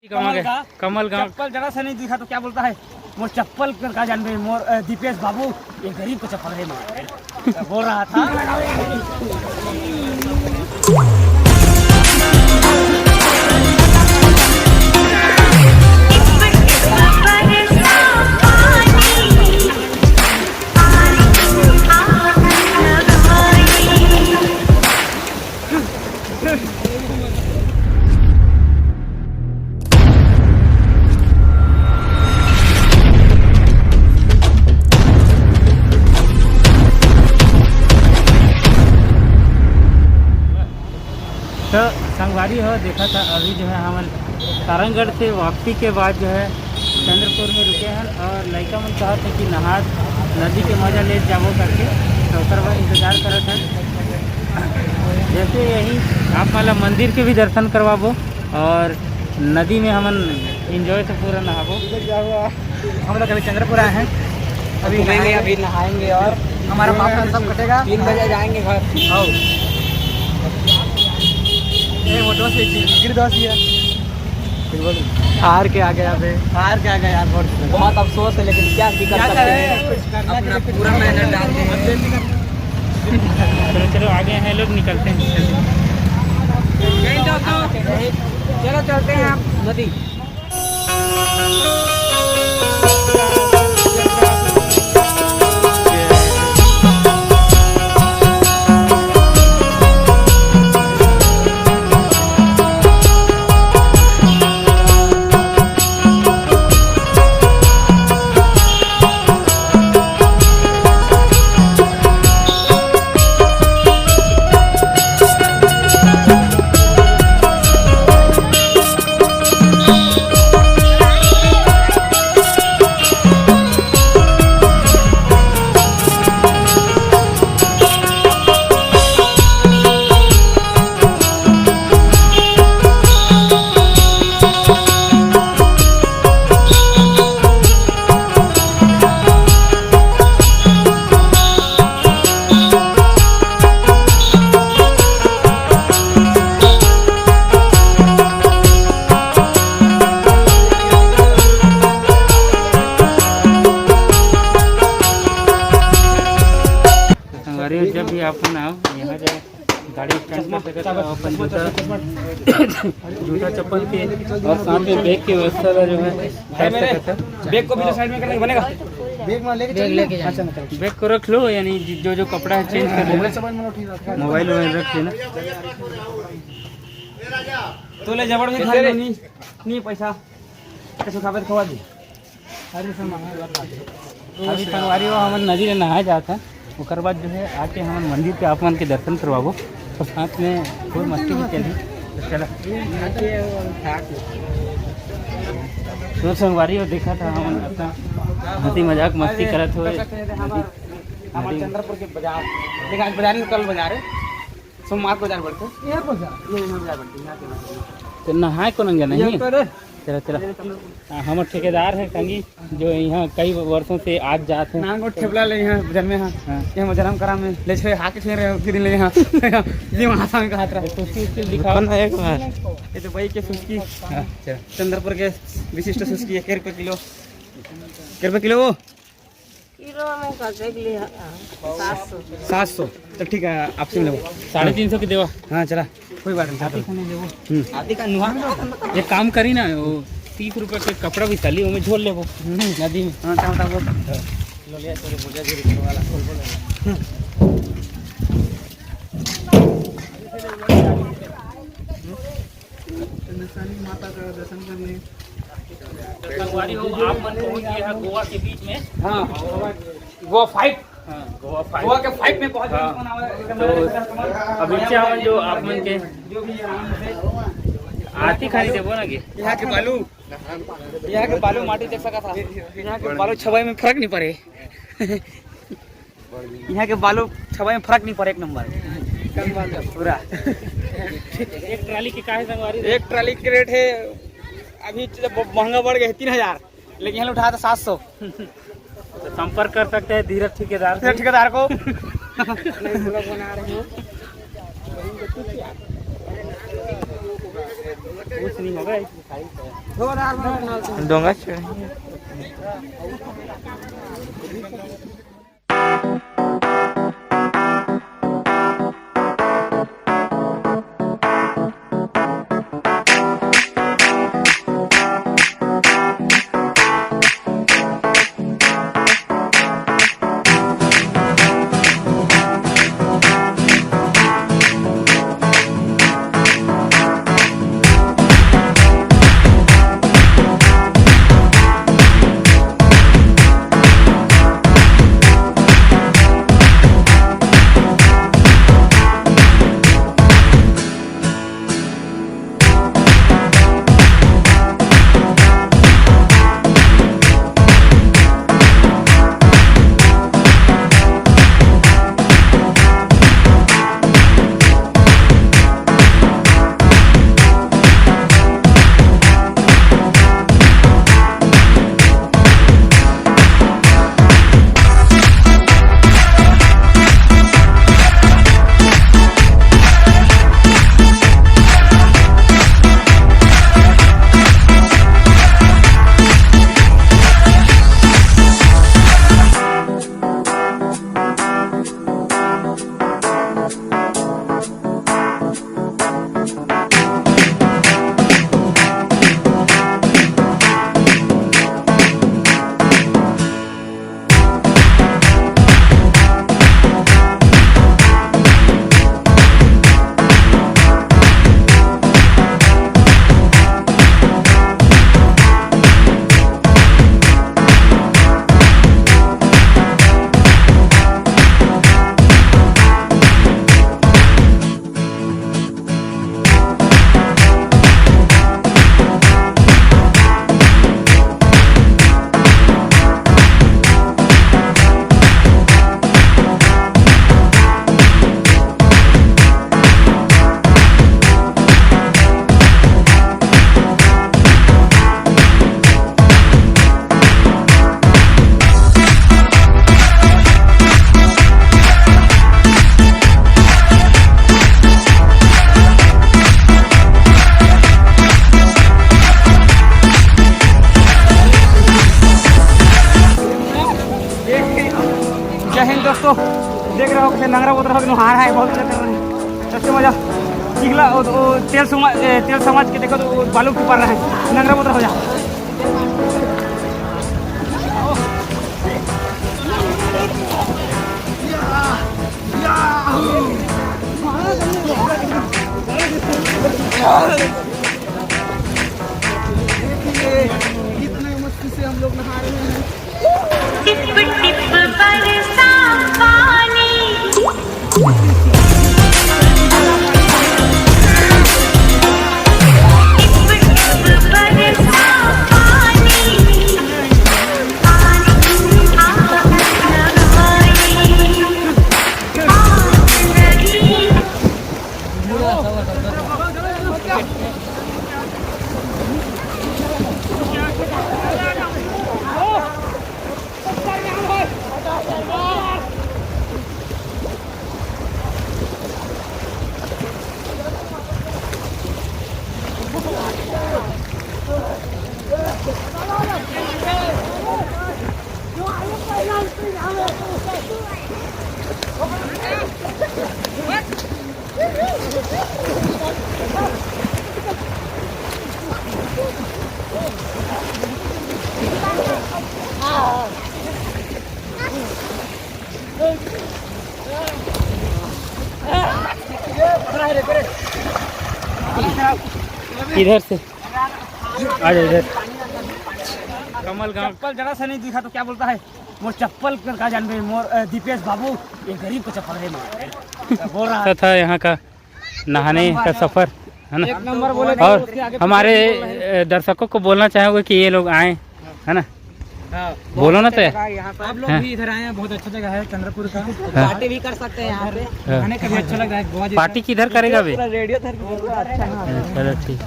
कमल गाँव चप्पल जरा से नहीं दिखा तो क्या बोलता है मोर चप्पल कर का जान मोर दीपेश बाबू ये गरीब को चप्पल है मोर बोल रहा था। तो संगवारी हो देखा था अभी जो है हम तारंगढ़ से वापसी के बाद जो है चंद्रपुर में रुके हैं और लड़का मन कहा था कि नहा नदी के मजा ले जाबो करके तो इंतजार करा था। जैसे यही आप वाला मंदिर के भी दर्शन करवाबो और नदी में हम इंजॉय से पूरा नहाबो। हम लोग अभी चंद्रपुर आए हैं, अभी नहाएंगे और हमारा पापा सब कटेगा। 3 बजे जाएंगे घर। हार के आ गया यार बहुत अफसोस है, लेकिन क्या कर सकते हैं, अपना पूरा मेहनत डालते हैं। चलो आगे हैं लोग, निकलते हैं। चलो चलते हैं आप नदी। जब भी अपन आओ यहाँ जाए गाड़ी स्टैंड कर सकते हो, अपन जूता चप्पल के और साथ में बैग की व्यवस्था जो है कर सकते हो। बैग को भी साइड में करना बनेगा, बैग में लेके बैग को रख लो, यानी जो कपड़ा है चेंज कर लेना, मोबाइल रख लेना। तो ले जबड़ में खाली नहीं पैसा कैसे खाबे खवा दी। अभी संगवारी हो हम नदी में नहाया जाता है, उसके बाद जो है आके हम मंदिर के आपमान के दर्शन करवाबो और साथ में कोई मस्ती भी चली तो चला। तो संगवारी हो देखा था हम अपना हंसी मजाक मस्ती करत हुए चंद्रपुर के बाजार देखा। आज बाजार कल बाजार है, सोमवार को बाजार बढ़ते तो नहाए को नहीं। चला चला हमारे ठेकेदार है कंगी जो यहाँ कई वर्षों से आज जाते हैं नांगो ठेपला ले यहाँ जन्मे यहाँ जन्म करा में ले छे हाके छे रे फिर ले यहाँ ये वहां सा का हाथ रहा सुस्की उसकी दिखाओ ना एक बार। ये तो भाई के सुस्की चंद्रपुर के विशिष्ट सुस्की 1 रुपए किलो। किलो वो किलो में का लिया 700 तो ठीक है आपसे ले 350 की देवा। हाँ चला कोई बात नहीं, आदि का नुहा ये काम करी ना वो 30 रुपए के कपड़ा भी चली वो में झोल ले वो नदी में। हाँ क्या वो लो लिया तो मुझे भी वाला खोल बोले माता का दर्शन करने संगवारी हो आप मन पहुंच गए हैं गोवा के बीच में। हाँ गोवा फाइट गोवा के फाइट में पहुंच गए। तो अभी से हम जो आप मन के जो भी आती खाली देवो ना के यहाँ के बालू माटी देख सका था। यहाँ के बालू छवाई में फर्क नहीं पड़े यहाँ के बालू छवाई में फर्क नहीं पड़े, एक नंबर पूरा। एक ट्राली की काहे संगवारी? एक ट्राली की रेट है अभी महंगा बढ़ गया 3000, लेकिन यहाँ उठाया था 700। तो संपर्क कर सकते हैं धीरज ठेकेदार को। बना रहे हो कुछ नहीं होगा डोंगा दोस्तों देख रहे हो कि नंगरा उतर हो नहा रहा है, बहुत अच्छा कर रहे हैं। सबसे मजा चिखला तेल समाज के देखो तो बालू के ऊपर रहा है, नंगरा उतर हो जा। कितने मस्ती से हम लोग नहा रहे हैं। टिप टिप बरसा पानी, इधर से आ जाओ इधर। कमल गांव चप्पल जरा सा नहीं दिखा तो क्या बोलता है, मोर चप्पल का जानबे मोर दीपेश बाबू ये गरीब को चप्पल है बोल रहा था। यहाँ का नहाने का सफर है ना, एक नंबर बोले। और हमारे दर्शकों को बोलना चाहोगे कि ये लोग आए है ना, बोलो ना। तो आप लोग भी इधर आए हैं, बहुत अच्छा जगह है चंद्रपुर का। पार्टी भी कर सकते हैं यहाँ पे, खाने का भी अच्छा लग रहा है। पार्टी किधर करेगा भी, रेडियो अच्छा। चलो ठीक।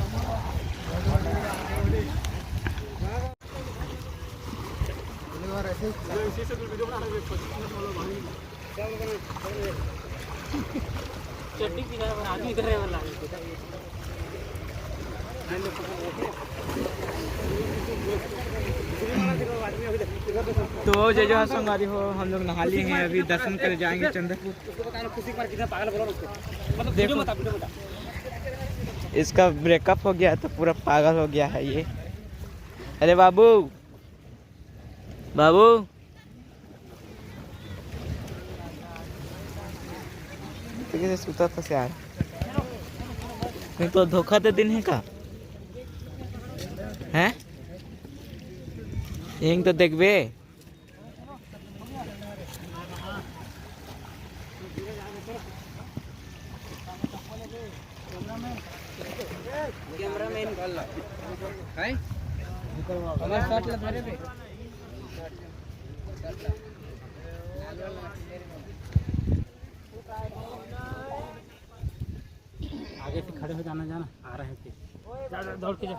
तो जो जो संगवारी हो, हम लोग नहा लिए हैं, अभी दर्शन कर जाएंगे चंद्रपुर। देखो इसका ब्रेकअप हो गया तो पूरा पागल हो गया है ये। अरे बाबू बाबू तो कैसे सुता था यार, नहीं तो धोखा दे दिन है का हैं, यहीं तो देखबे। कैमरामैन है हमारा शॉट लगा रहे पे आगे से खड़े हो जाना, आ रहे थे, दौड़ के जा।